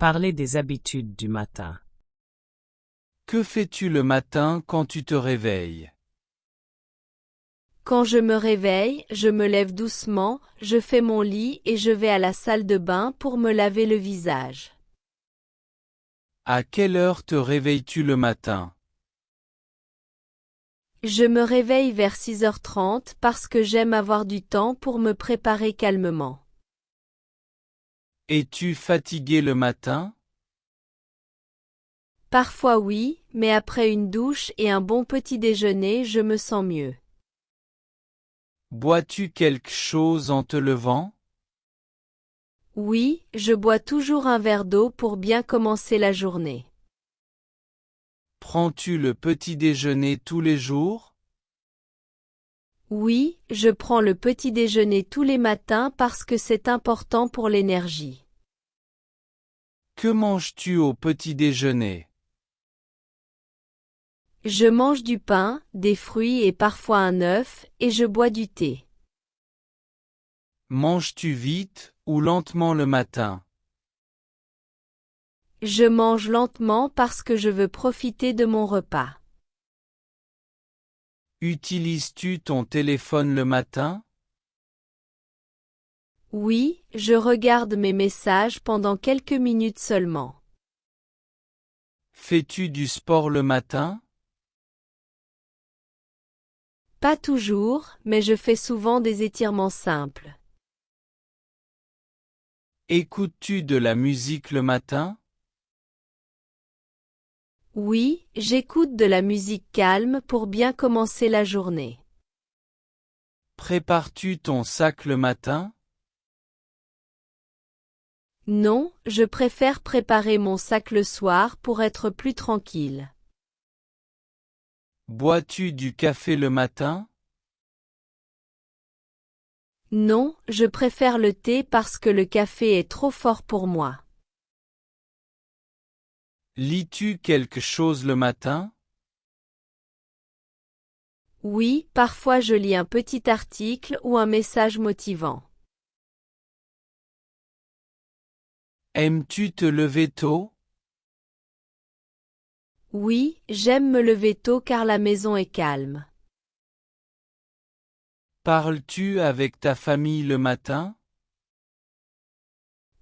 Parler des habitudes du matin. Que fais-tu le matin quand tu te réveilles? Quand je me réveille, je me lève doucement, je fais mon lit et je vais à la salle de bain pour me laver le visage. À quelle heure te réveilles-tu le matin? Je me réveille vers 6h30 parce que j'aime avoir du temps pour me préparer calmement. Es-tu fatigué le matin? Parfois oui, mais après une douche et un bon petit déjeuner, je me sens mieux. Bois-tu quelque chose en te levant? Oui, je bois toujours un verre d'eau pour bien commencer la journée. Prends-tu le petit déjeuner tous les jours? Oui, je prends le petit déjeuner tous les matins parce que c'est important pour l'énergie. Que manges-tu au petit déjeuner? Je mange du pain, des fruits et parfois un œuf, et je bois du thé. Manges-tu vite ou lentement le matin? Je mange lentement parce que je veux profiter de mon repas. Utilises-tu ton téléphone le matin? Oui, je regarde mes messages pendant quelques minutes seulement. Fais-tu du sport le matin? Pas toujours, mais je fais souvent des étirements simples. Écoutes-tu de la musique le matin? Oui, j'écoute de la musique calme pour bien commencer la journée. Prépares-tu ton sac le matin? Non, je préfère préparer mon sac le soir pour être plus tranquille. Bois-tu du café le matin? Non, je préfère le thé parce que le café est trop fort pour moi. Lis-tu quelque chose le matin? Oui, parfois je lis un petit article ou un message motivant. Aimes-tu te lever tôt? Oui, j'aime me lever tôt car la maison est calme. Parles-tu avec ta famille le matin?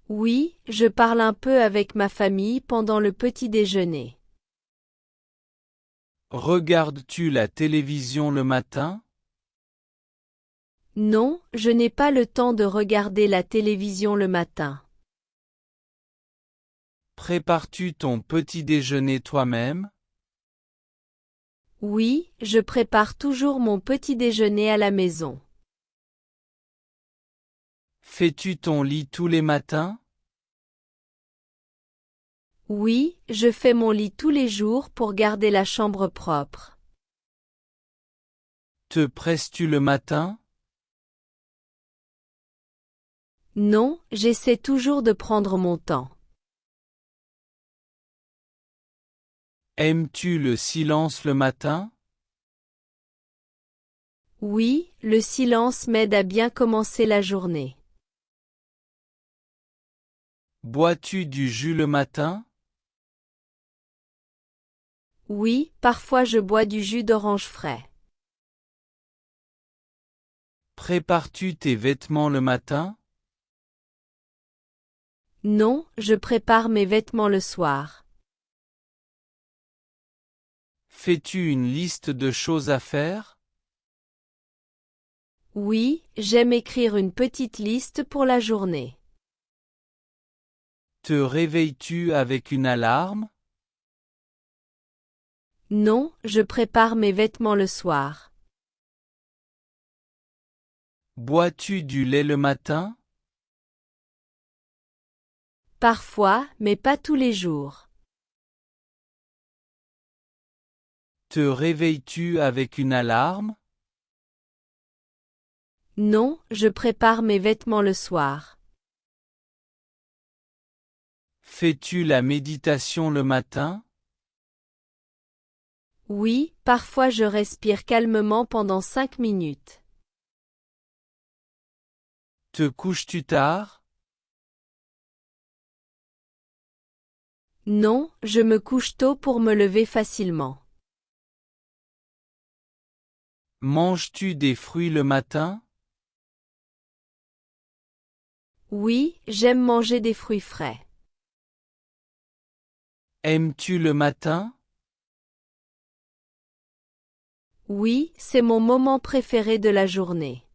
Oui, je parle un peu avec ma famille pendant le petit déjeuner. Regardes-tu la télévision le matin? Non, je n'ai pas le temps de regarder la télévision le matin. Prépares-tu ton petit déjeuner toi-même? Oui, je prépare toujours mon petit déjeuner à la maison. Fais-tu ton lit tous les matins? Oui, je fais mon lit tous les jours pour garder la chambre propre. Te presses-tu le matin? Non, j'essaie toujours de prendre mon temps. Aimes-tu le silence le matin? Oui, le silence m'aide à bien commencer la journée. Bois-tu du jus le matin? Oui, parfois je bois du jus d'orange frais. Prépares-tu tes vêtements le matin? Non, je prépare mes vêtements le soir. Fais-tu une liste de choses à faire? Oui, j'aime écrire une petite liste pour la journée. Te réveilles-tu avec une alarme? Non, je prépare mes vêtements le soir. Bois-tu du lait le matin? Parfois, mais pas tous les jours. Te réveilles-tu avec une alarme? Non, je prépare mes vêtements le soir. Fais-tu la méditation le matin? Oui, parfois je respire calmement pendant 5 minutes. Te couches-tu tard? Non, je me couche tôt pour me lever facilement. Manges-tu des fruits le matin? Oui, j'aime manger des fruits frais. Aimes-tu le matin? Oui, c'est mon moment préféré de la journée.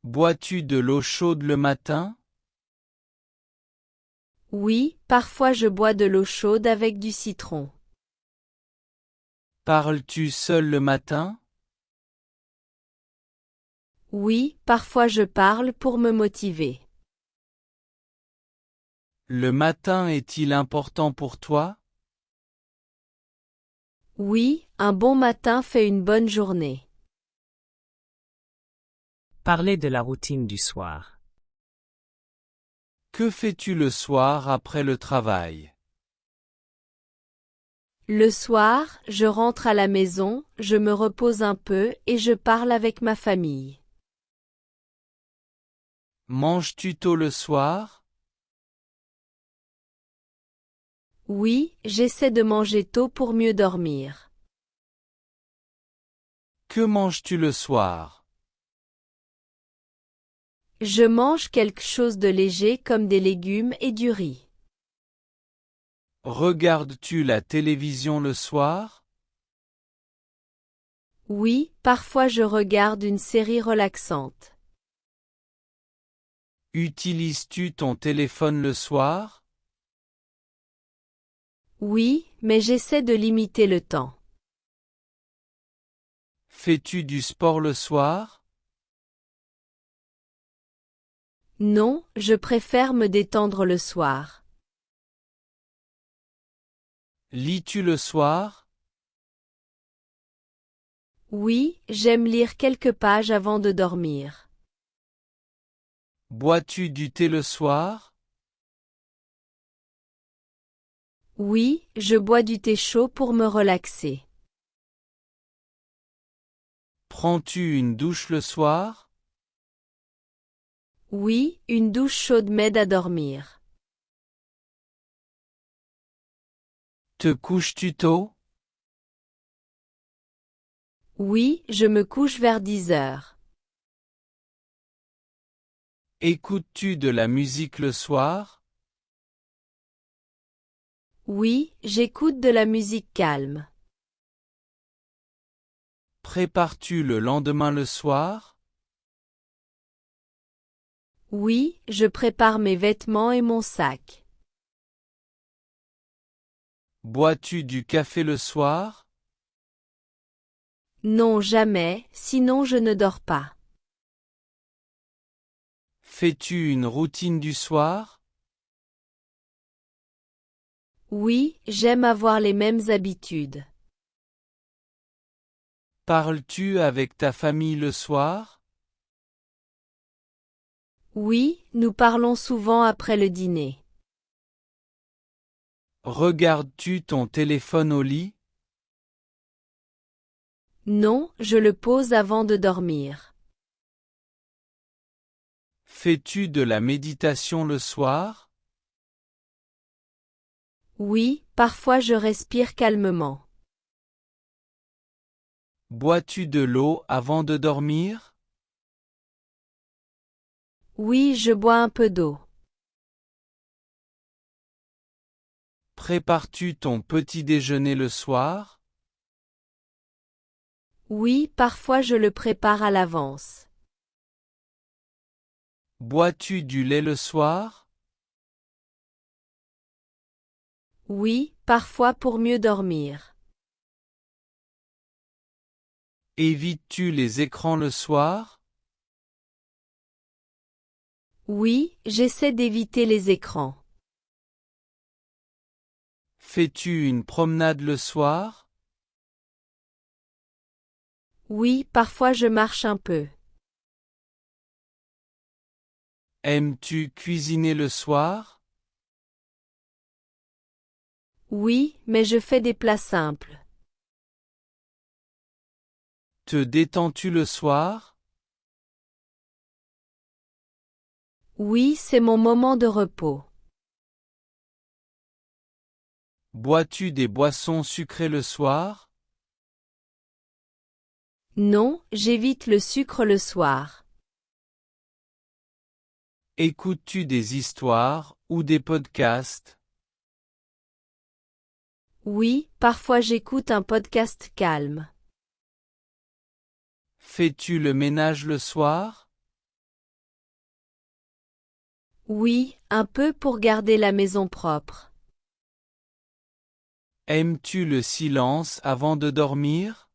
Bois-tu de l'eau chaude le matin? Oui, parfois je bois de l'eau chaude avec du citron. Parles-tu seul le matin? Oui, parfois je parle pour me motiver. Le matin est-il important pour toi? Oui, un bon matin fait une bonne journée. Parlez de la routine du soir. Que fais-tu le soir après le travail? Le soir, je rentre à la maison, je me repose un peu et je parle avec ma famille. Manges-tu tôt le soir? Oui, j'essaie de manger tôt pour mieux dormir. Que manges-tu le soir? Je mange quelque chose de léger comme des légumes et du riz. Regardes-tu la télévision le soir? Oui, parfois je regarde une série relaxante. Utilises-tu ton téléphone le soir? Oui, mais j'essaie de limiter le temps. Fais-tu du sport le soir? Non, je préfère me détendre le soir. Lis-tu le soir? Oui, j'aime lire quelques pages avant de dormir. Bois-tu du thé le soir? Oui, je bois du thé chaud pour me relaxer. Prends-tu une douche le soir? Oui, une douche chaude m'aide à dormir. Te couches-tu tôt? Oui, je me couche vers 10 heures. Écoutes-tu de la musique le soir? Oui, j'écoute de la musique calme. Prépares-tu le lendemain le soir? Oui, je prépare mes vêtements et mon sac. Bois-tu du café le soir? Non, jamais, sinon je ne dors pas. Fais-tu une routine du soir? Oui, j'aime avoir les mêmes habitudes. Parles-tu avec ta famille le soir? Oui, nous parlons souvent après le dîner. Regardes-tu ton téléphone au lit? Non, je le pose avant de dormir. Fais-tu de la méditation le soir? Oui, parfois je respire calmement. Bois-tu de l'eau avant de dormir? Oui, je bois un peu d'eau. Prépares-tu ton petit déjeuner le soir? Oui, parfois je le prépare à l'avance. Bois-tu du lait le soir? Oui, parfois pour mieux dormir. Évites-tu les écrans le soir? Oui, j'essaie d'éviter les écrans. Fais-tu une promenade le soir? Oui, parfois je marche un peu. Aimes-tu cuisiner le soir? Oui, mais je fais des plats simples. Te détends-tu le soir? Oui, c'est mon moment de repos. Bois-tu des boissons sucrées le soir? Non, j'évite le sucre le soir. Écoutes-tu des histoires ou des podcasts? Oui, parfois j'écoute un podcast calme. Fais-tu le ménage le soir? Oui, un peu pour garder la maison propre. Aimes-tu le silence avant de dormir?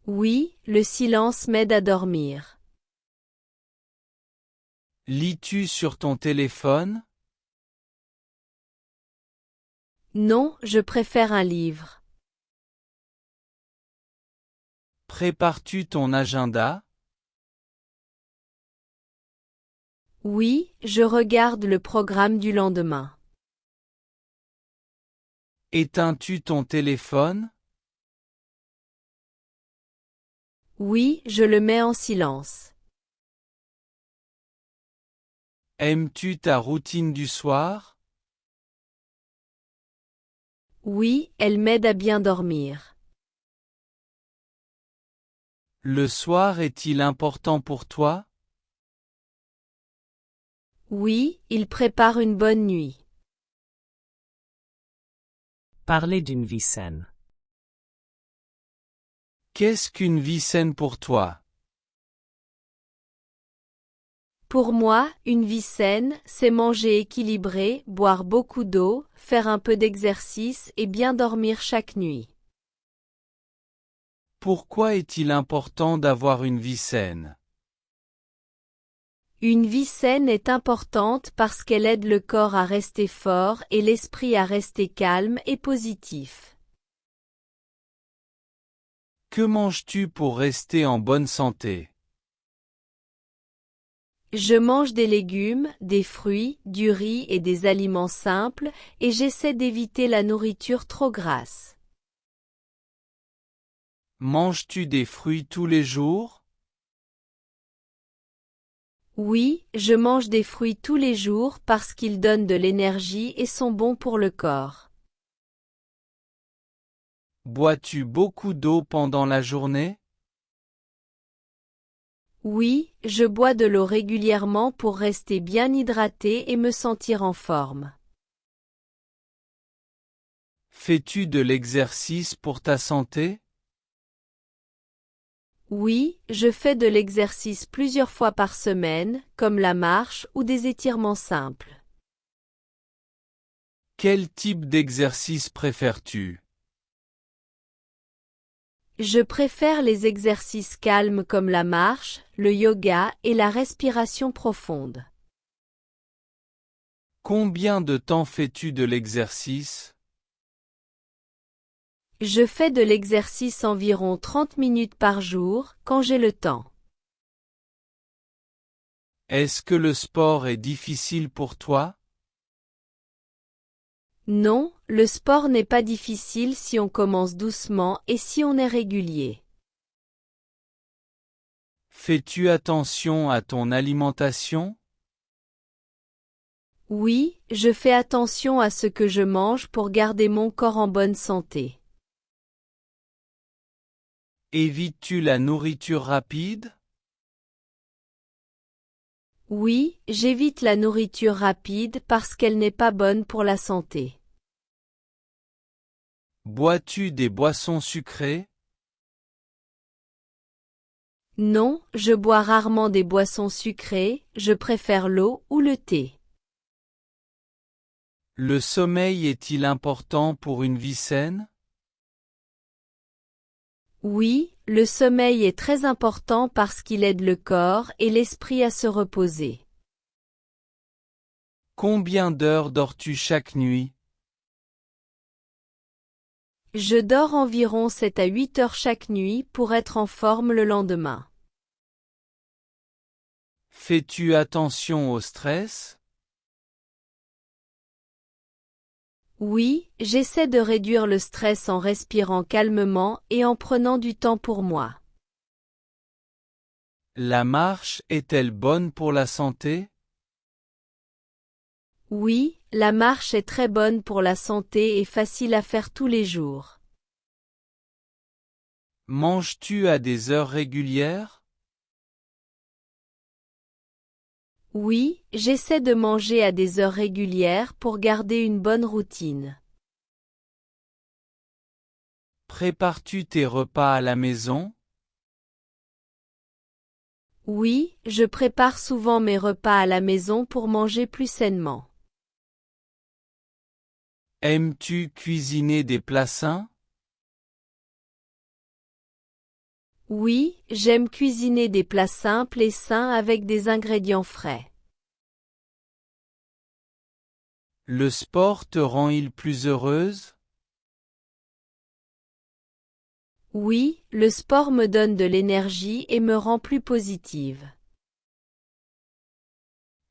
Oui, le silence m'aide à dormir. Lis-tu sur ton téléphone? Non, je préfère un livre. Prépares-tu ton agenda? Oui, je regarde le programme du lendemain. Éteins-tu ton téléphone? Oui, je le mets en silence. Aimes-tu ta routine du soir? Oui, elle m'aide à bien dormir. Le soir est-il important pour toi? Oui, il prépare une bonne nuit. Parler d'une vie saine. Qu'est-ce qu'une vie saine pour toi? Pour moi, une vie saine, c'est manger équilibré, boire beaucoup d'eau, faire un peu d'exercice et bien dormir chaque nuit. Pourquoi est-il important d'avoir une vie saine? Une vie saine est importante parce qu'elle aide le corps à rester fort et l'esprit à rester calme et positif. Que manges-tu pour rester en bonne santé? Je mange des légumes, des fruits, du riz et des aliments simples, et j'essaie d'éviter la nourriture trop grasse. Manges-tu des fruits tous les jours? Oui, je mange des fruits tous les jours parce qu'ils donnent de l'énergie et sont bons pour le corps. Bois-tu beaucoup d'eau pendant la journée? Oui, je bois de l'eau régulièrement pour rester bien hydraté et me sentir en forme. Fais-tu de l'exercice pour ta santé? Oui, je fais de l'exercice plusieurs fois par semaine, comme la marche ou des étirements simples. Quel type d'exercice préfères-tu? Je préfère les exercices calmes comme la marche, le yoga et la respiration profonde. Combien de temps fais-tu de l'exercice? Je fais de l'exercice environ 30 minutes par jour, quand j'ai le temps. Est-ce que le sport est difficile pour toi? Non, le sport n'est pas difficile si on commence doucement et si on est régulier. Fais-tu attention à ton alimentation? Oui, je fais attention à ce que je mange pour garder mon corps en bonne santé. Évites-tu la nourriture rapide? Oui, j'évite la nourriture rapide parce qu'elle n'est pas bonne pour la santé. Bois-tu des boissons sucrées? Non, je bois rarement des boissons sucrées, je préfère l'eau ou le thé. Le sommeil est-il important pour une vie saine? Oui, le sommeil est très important parce qu'il aide le corps et l'esprit à se reposer. Combien d'heures dors-tu chaque nuit? Je dors environ 7 à 8 heures chaque nuit pour être en forme le lendemain. Fais-tu attention au stress? Oui, j'essaie de réduire le stress en respirant calmement et en prenant du temps pour moi. La marche est-elle bonne pour la santé? Oui, la marche est très bonne pour la santé et facile à faire tous les jours. Manges-tu à des heures régulières? Oui, j'essaie de manger à des heures régulières pour garder une bonne routine. Prépares-tu tes repas à la maison? Oui, je prépare souvent mes repas à la maison pour manger plus sainement. Aimes-tu cuisiner des plats sains? Oui, j'aime cuisiner des plats simples et sains avec des ingrédients frais. Le sport te rend-il plus heureuse? Oui, le sport me donne de l'énergie et me rend plus positive.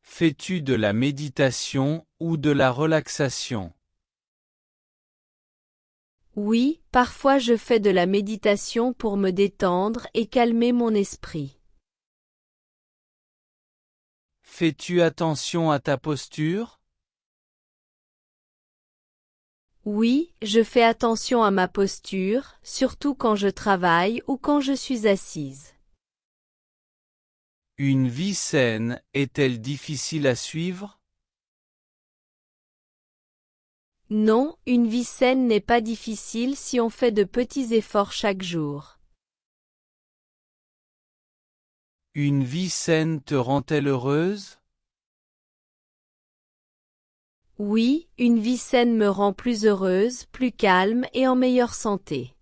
Fais-tu de la méditation ou de la relaxation? Oui, parfois je fais de la méditation pour me détendre et calmer mon esprit. Fais-tu attention à ta posture? Oui, je fais attention à ma posture, surtout quand je travaille ou quand je suis assise. Une vie saine est-elle difficile à suivre? Non, une vie saine n'est pas difficile si on fait de petits efforts chaque jour. Une vie saine te rend-elle heureuse? Oui, une vie saine me rend plus heureuse, plus calme et en meilleure santé.